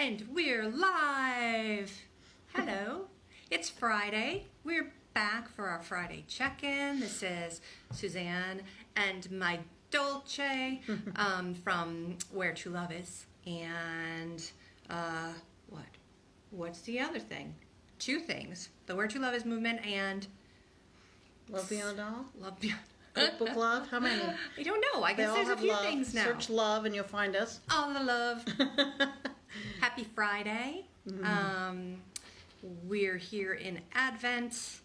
And we're live! Hello, it's Friday. We're back for our Friday check-in. This is Suzanne and my Dolce from Where True Love Is. And what's the other thing? Two things. The Where True Love Is movement and Love Beyond All? Love Beyond. Cookbook Love? How many? I don't know. I guess there's a few things now. Search love and you'll find us. All the love. Happy Friday. We're here in Advent,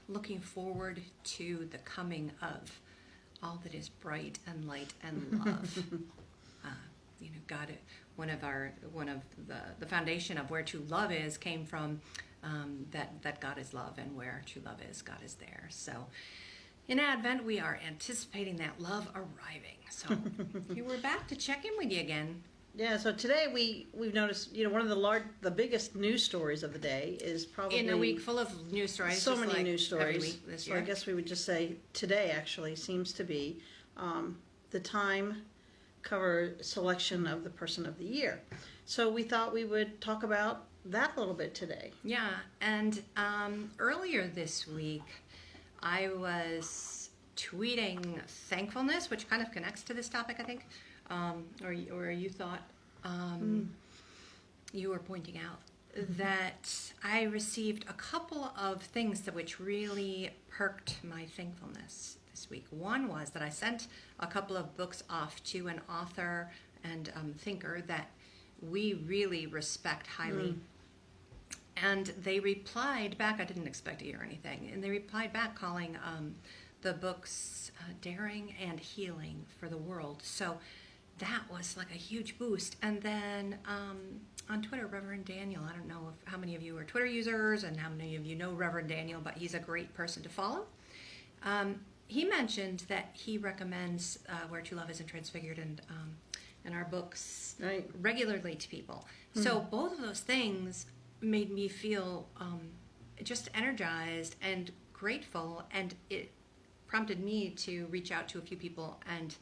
looking forward to the coming of all that is bright and light and love. God, one of the foundation of where true love is came from that God is love, and where true love is, God is there. So in Advent, we are anticipating that love arriving. So here we're back to check in with you again. Yeah, so today we've noticed, one of the biggest news stories of the day is probably... In a week full of news stories. So many news stories. Every week this year. So I guess we would just say today actually seems to be the Time cover selection of the Person of the Year. So we thought we would talk about that a little bit today. Yeah, and earlier this week I was tweeting thankfulness, which kind of connects to this topic, I think. Or you thought you were pointing out that I received a couple of things which really perked my thankfulness this week. One was that I sent a couple of books off to an author and thinker that we really respect highly. And they replied back, I didn't expect to hear anything, and they replied back calling the books Daring and Healing for the World. So that was like a huge boost. And then on Twitter, Reverend Daniel, I don't know how many of you are Twitter users and how many of you know Reverend Daniel, but he's a great person to follow. He mentioned that he recommends Where True Love Is and Transfigured and our books regularly to people. So both of those things made me feel just energized and grateful, and it prompted me to reach out to a few people and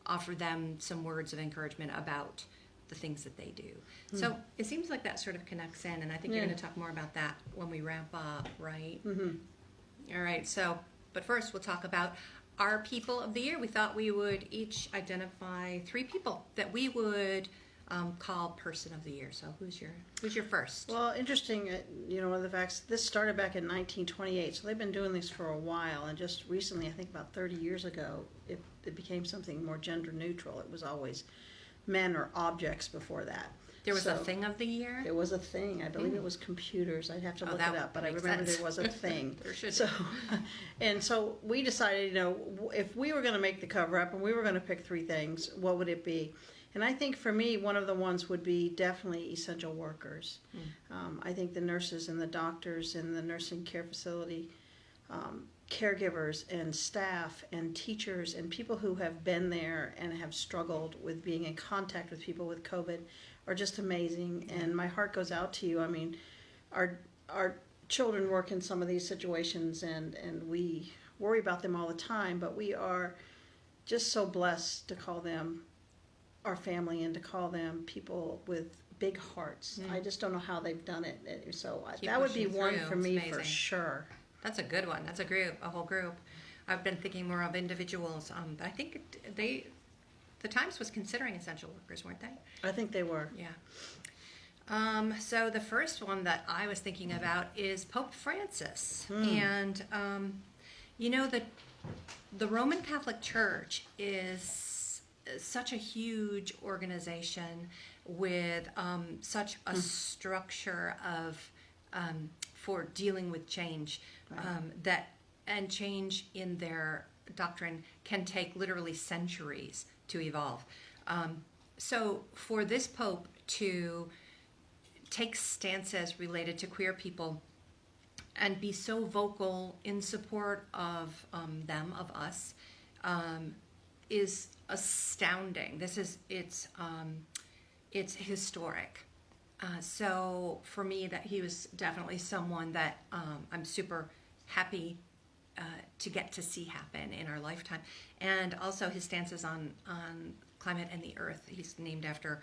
offer them some words of encouragement about the things that they do. So it seems like that sort of connects in, and I think you're going to talk more about that when we wrap up, right? All right, so, but first we'll talk about our People of the Year. We thought we would each identify 3 people that we would call Person of the Year. So who's your first? Well, interesting, one of the facts, this started back in 1928, so they've been doing this for a while, and just recently, I think about 30 years ago, it became something more gender neutral. It was always men or objects before that. There was a thing of the year? There was a thing. I believe it was computers. I'd have to look it up, but I remember there was a thing. There should be. So we decided, if we were going to make the cover up and we were going to pick 3 things, what would it be? And I think for me, one of the ones would be definitely essential workers. I think the nurses and the doctors in the nursing care facility, caregivers and staff and teachers and people who have been there and have struggled with being in contact with people with COVID are just amazing. And my heart goes out to you. I mean, our children work in some of these situations, and we worry about them all the time, but we are just so blessed to call them our family and to call them people with big hearts. I just don't know how they've done it. So that would be one for me for sure. That's a good one. That's a whole group. I've been thinking more of individuals, but I think the Times was considering essential workers, weren't they? I think they were. Yeah. So the first one that I was thinking about is Pope Francis. And, the Roman Catholic Church is such a huge organization with such a structure of for dealing with change, and change in their doctrine can take literally centuries to evolve. So for this Pope to take stances related to queer people and be so vocal in support of them, of us, is astounding. It's historic. So for me, that he was definitely someone that I'm super happy to get to see happen in our lifetime. And also his stances on climate and the earth. He's named after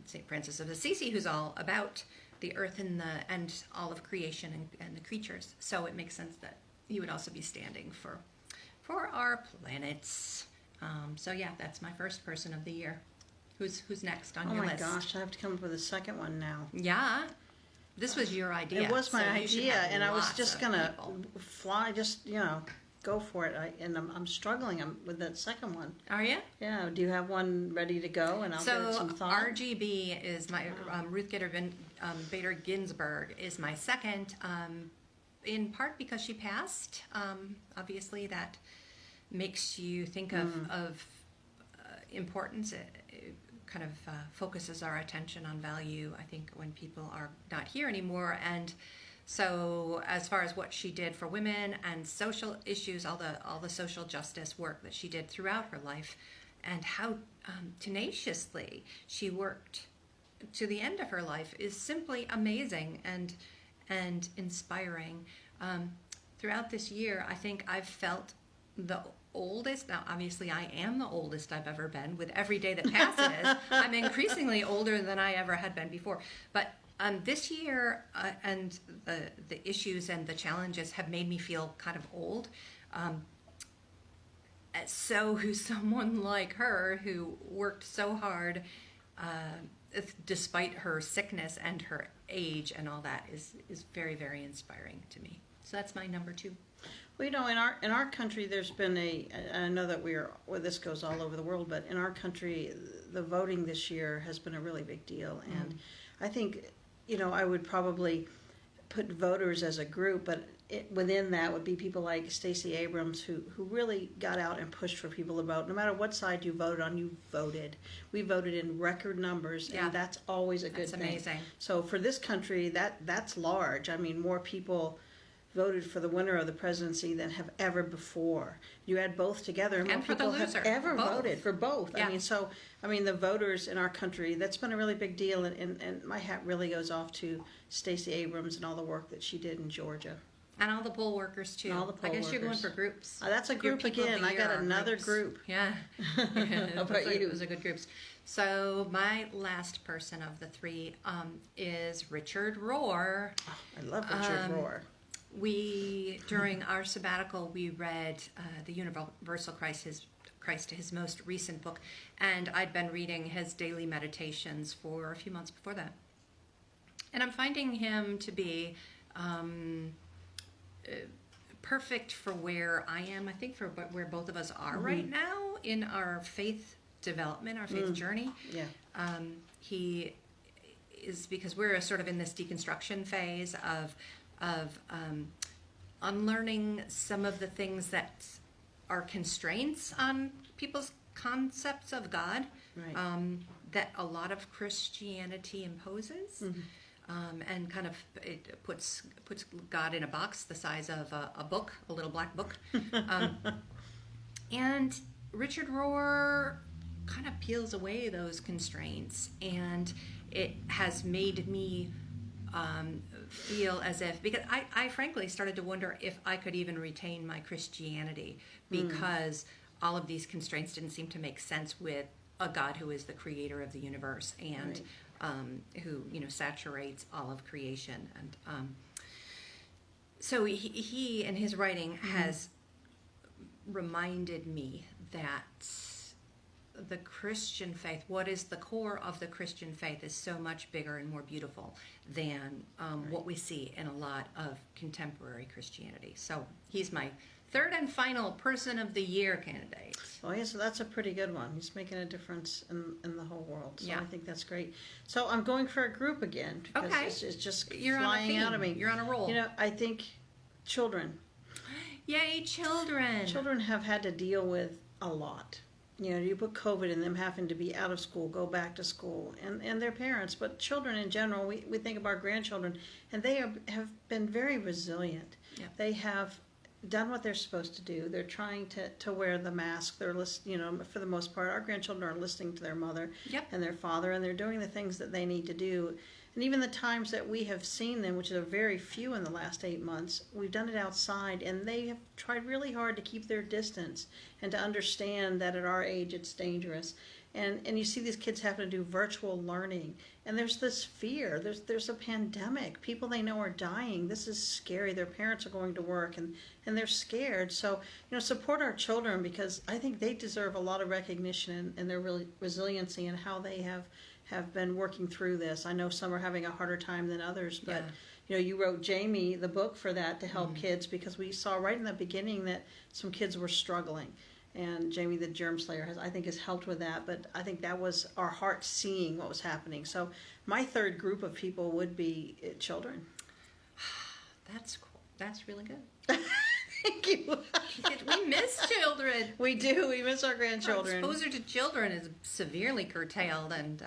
St. Francis of Assisi, who's all about the earth and all of creation and the creatures. So it makes sense that he would also be standing for our planets. So yeah, that's my first person of the year. Who's next on your list? Oh my gosh, I have to come up with a second one now. Yeah, this was your idea. It was my so you should idea, have and I was lots just of gonna people. fly, just go for it. I'm struggling with that second one. Are you? Yeah. Do you have one ready to go? And I'll give it So some thought. RGB is my Ruth Bader Ginsburg is my second, in part because she passed. Obviously, that makes you think of importance. It kind of focuses our attention on value. I think when people are not here anymore, and so as far as what she did for women and social issues, all the social justice work that she did throughout her life, and how tenaciously she worked to the end of her life is simply amazing and inspiring. Throughout this year, I think I've felt the oldest. Now, obviously, I am the oldest I've ever been. With every day that passes, I'm increasingly older than I ever had been before. But this year, and the issues and the challenges have made me feel kind of old. So who's someone like her who worked so hard despite her sickness and her age and all that is very, very inspiring to me. So that's my number 2. Well, in our country, there's been I know that this goes all over the world, but in our country, the voting this year has been a really big deal. And I think, I would probably put voters as a group, but within that would be people like Stacey Abrams, who really got out and pushed for people to vote. No matter what side you voted on, you voted. We voted in record numbers, Yeah. and that's always a good thing. That's amazing. So for this country, that's large. I mean, more people voted for the winner of the presidency than have ever before. You add both together, and more And for the people loser, have ever both. voted for both. Yeah. The voters in our country, that's been a really big deal, and my hat really goes off to Stacey Abrams and all the work that she did in Georgia. And all the poll workers, too. And all the poll I guess you're going workers. for groups. That's a Your group people of again. the I got year are another groups. group. Yeah. How about you? Those are good groups. So my last person of the 3 is Richard Rohr. I love Richard Rohr. We, during our sabbatical, we read The Universal Christ, his most recent book, and I'd been reading his daily meditations for a few months before that. And I'm finding him to be perfect for where I am, I think for where both of us are right now in our faith development, our faith journey. Yeah. He is, because we're sort of in this deconstruction phase of unlearning some of the things that are constraints on people's concepts of God, Right. that a lot of Christianity imposes, and kind of it puts God in a box the size of a book, a little black book. And Richard Rohr kind of peels away those constraints, and it has made me feel as if, because I frankly started to wonder if I could even retain my Christianity, because all of these constraints didn't seem to make sense with a God who is the creator of the universe and who saturates all of creation. And so he in his writing has reminded me that the Christian faith, what is the core of the Christian faith, is so much bigger and more beautiful than what we see in a lot of contemporary Christianity. So he's my third and final person of the year candidate. Well, yes, that's a pretty good one. He's making a difference in the whole world. So Yeah. I think that's great. So I'm going for a group again because Okay. it's just You're on a flying out of me. theme. You're on a roll. I think children. Yay, children! Children have had to deal with a lot. You put COVID in them having to be out of school, go back to school, and their parents. But children in general, we think of our grandchildren, and they have been very resilient. Yeah. They have done what they're supposed to do. They're trying to wear the mask. They're for the most part, our grandchildren are listening to their mother Yep. and their father, and they're doing the things that they need to do. And even the times that we have seen them, which are very few in the last 8 months, we've done it outside, and they have tried really hard to keep their distance and to understand that at our age it's dangerous. and you see these kids having to do virtual learning, and there's this fear. There's a pandemic. People they know are dying. This is scary. Their parents are going to work, and they're scared. So, support our children, because I think they deserve a lot of recognition and their really resiliency and how they have been working through this. I know some are having a harder time than others, but you wrote Jamie the book for that to help kids, because we saw right in the beginning that some kids were struggling. And Jamie the Germ Slayer I think has helped with that, but I think that was our heart seeing what was happening. So my third group of people would be children. That's cool. That's really good. Thank you. We miss children. We do. We miss our grandchildren. Our exposure to children is severely curtailed, and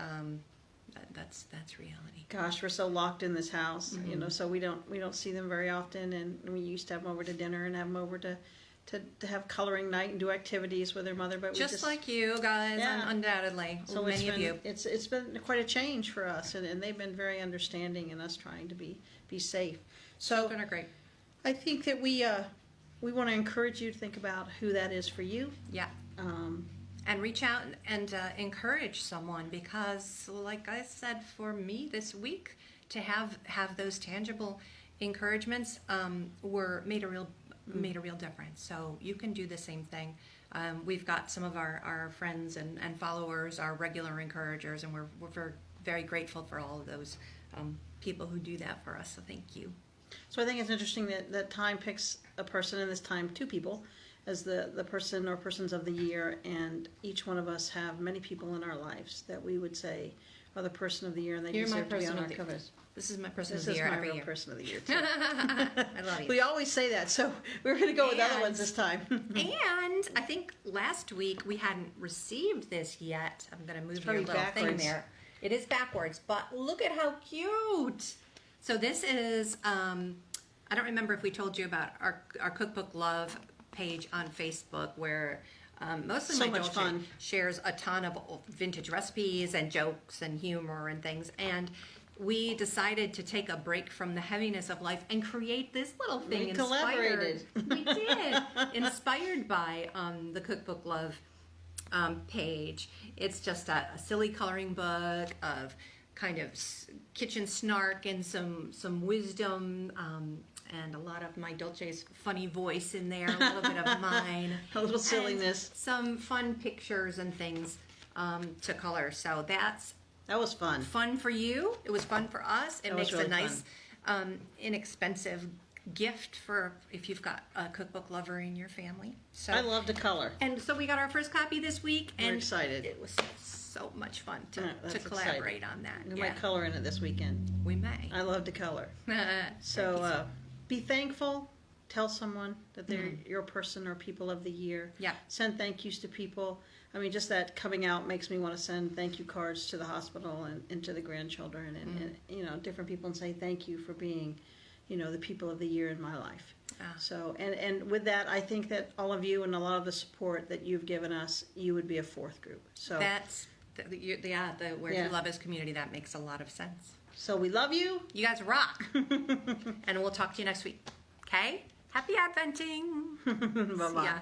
that's reality. Gosh, we're so locked in this house, so we don't see them very often, and we used to have them over to dinner and have them over to have coloring night and do activities with their mother, but just like you guys, undoubtedly. So many of you. It's been quite a change for us, and they've been very understanding in us trying to be safe. So Children are great. I think that we want to encourage you to think about who that is for you. Yeah. And reach out and encourage someone, because, like I said, for me this week, to have those tangible encouragements made a real difference. So you can do the same thing. We've got some of our friends and followers, our regular encouragers, and we're very grateful for all of those people who do that for us. So thank you. So I think it's interesting that Time picks a person, and this time 2 people, as the person or persons of the year, and each one of us have many people in our lives that we would say are the person of the year, and they deserve to be on our covers. This is my person of the year every year. Person of the year too. I love you. We always say that, so we're going to go with other ones this time. And I think last week we hadn't received this yet. I'm going to move your little thing there. It is backwards, but look at how cute. So this is, I don't remember if we told you about our Cookbook Love page on Facebook, where mostly my Dolce shares a ton of vintage recipes and jokes and humor and things. And we decided to take a break from the heaviness of life and create this little thing. We collaborated. We did. Inspired by the Cookbook Love page. It's just a silly coloring book of kind of kitchen snark and some wisdom, and a lot of my Dolce's funny voice in there, a little bit of mine. A little silliness. Some fun pictures and things to color. So that was fun. Fun for you. It was fun for us. It makes a nice, inexpensive gift for if you've got a cookbook lover in your family. So I love to color. And so we got our first copy this week. We're and excited. It was so much fun to collaborate on that. We might color in it this weekend. We may. I love to color. So be thankful. Tell someone that they're your person or people of the year. Yeah. Send thank yous to people. I mean, just that coming out makes me want to send thank you cards to the hospital and to the grandchildren and different people, and say thank you for being, the people of the year in my life. So, and with that, I think that all of you and a lot of the support that you've given us, you would be a 4th group. So that's the Where to Love Is community. That makes a lot of sense. So we love you. You guys rock. And we'll talk to you next week. Okay? Happy Adventing. Bye-bye. See ya.